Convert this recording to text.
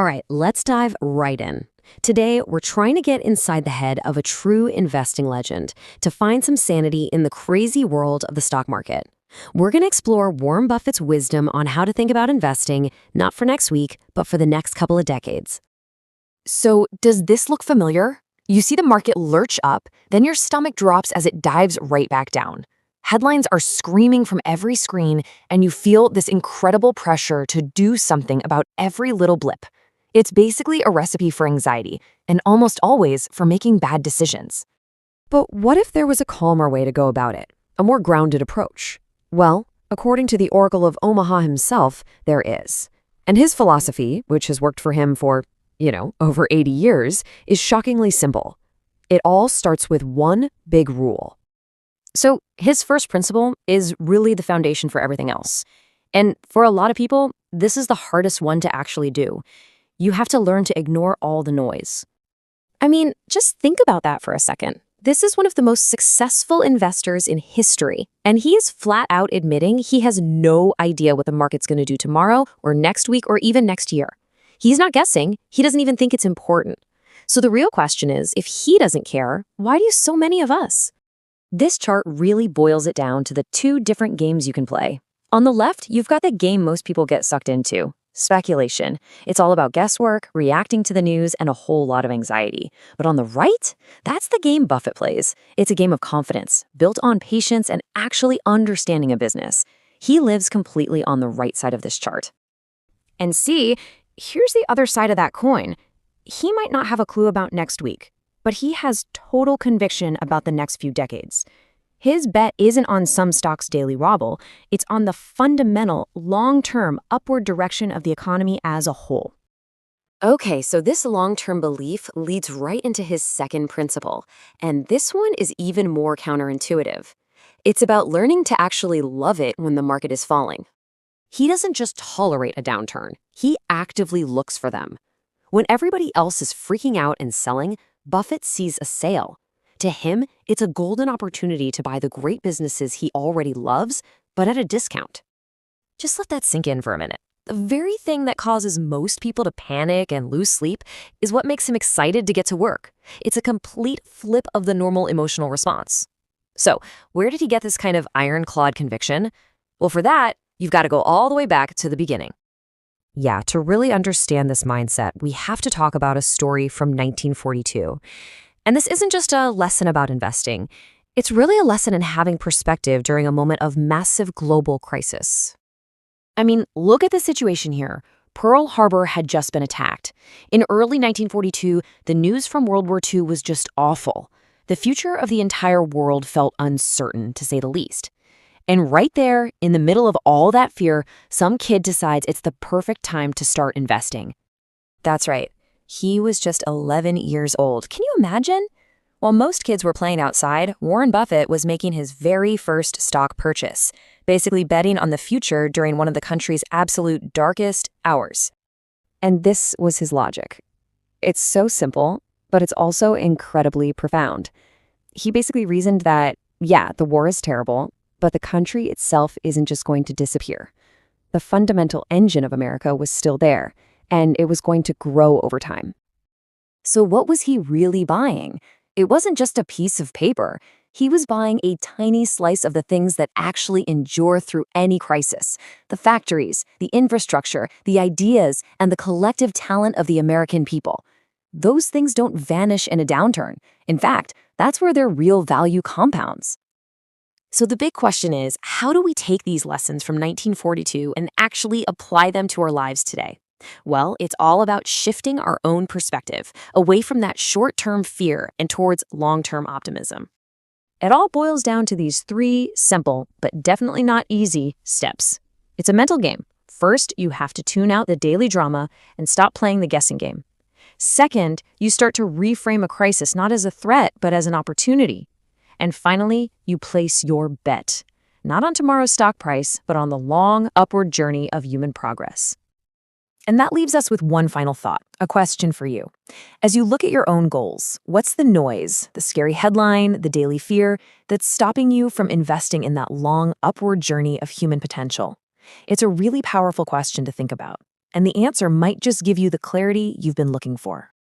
All right, let's dive right in. Today, we're trying to get inside the head of a true investing legend to find some sanity in the crazy world of the stock market. We're going to explore Warren Buffett's wisdom on how to think about investing, not for next week, but for the next couple of decades. So, does this look familiar? You see the market lurch up, then your stomach drops as it dives right back down. Headlines are screaming from every screen, and you feel this incredible pressure to do something about every little blip. It's basically a recipe for anxiety, and almost always for making bad decisions. But what if there was a calmer way to go about it? A more grounded approach? Well, according to the Oracle of Omaha himself, there is. And his philosophy, which has worked for him for, over 80 years, is shockingly simple. It all starts with one big rule. So, his first principle is really the foundation for everything else. And for a lot of people, this is the hardest one to actually do. You have to learn to ignore all the noise. I mean, just think about that for a second. This is one of the most successful investors in history, and he is flat out admitting he has no idea what the market's going to do tomorrow or next week or even next year. He's not guessing. He doesn't even think it's important. So the real question is, if he doesn't care, why do so many of us? This chart really boils it down to the two different games you can play. On the left, you've got the game most people get sucked into. Speculation. It's all about guesswork, reacting to the news, and a whole lot of anxiety. But on the right, that's the game Buffett plays. It's a game of confidence, built on patience and actually understanding a business. He lives completely on the right side of this chart. And see, here's the other side of that coin. He might not have a clue about next week, but he has total conviction about the next few decades. His bet isn't on some stock's daily wobble, it's on the fundamental, long-term upward direction of the economy as a whole. Okay, so this long-term belief leads right into his second principle, and this one is even more counterintuitive. It's about learning to actually love it when the market is falling. He doesn't just tolerate a downturn, he actively looks for them. When everybody else is freaking out and selling, Buffett sees a sale. To him, it's a golden opportunity to buy the great businesses he already loves, but at a discount. Just let that sink in for a minute. The very thing that causes most people to panic and lose sleep is what makes him excited to get to work. It's a complete flip of the normal emotional response. So, where did he get this kind of ironclad conviction? Well, for that, you've got to go all the way back to the beginning. Yeah, to really understand this mindset, we have to talk about a story from 1942. And this isn't just a lesson about investing. It's really a lesson in having perspective during a moment of massive global crisis. I mean, look at the situation here. Pearl Harbor had just been attacked. In early 1942, the news from World War II was just awful. The future of the entire world felt uncertain, to say the least. And right there, in the middle of all that fear, some kid decides it's the perfect time to start investing. That's right. He was just 11 years old. Can you imagine? While most kids were playing outside, Warren Buffett was making his very first stock purchase, basically betting on the future during one of the country's absolute darkest hours. And this was his logic. It's so simple, but it's also incredibly profound. He basically reasoned that, yeah, the war is terrible, but the country itself isn't just going to disappear. The fundamental engine of America was still there, and it was going to grow over time. So what was he really buying? It wasn't just a piece of paper. He was buying a tiny slice of the things that actually endure through any crisis. The factories, the infrastructure, the ideas, and the collective talent of the American people. Those things don't vanish in a downturn. In fact, that's where their real value compounds. So the big question is, how do we take these lessons from 1942 and actually apply them to our lives today? Well, it's all about shifting our own perspective, away from that short-term fear and towards long-term optimism. It all boils down to these three simple, but definitely not easy, steps. It's a mental game. First, you have to tune out the daily drama and stop playing the guessing game. Second, you start to reframe a crisis not as a threat, but as an opportunity. And finally, you place your bet, not on tomorrow's stock price, but on the long upward journey of human progress. And that leaves us with one final thought, a question for you. As you look at your own goals, what's the noise, the scary headline, the daily fear that's stopping you from investing in that long upward journey of human potential? It's a really powerful question to think about. and the answer might just give you the clarity you've been looking for.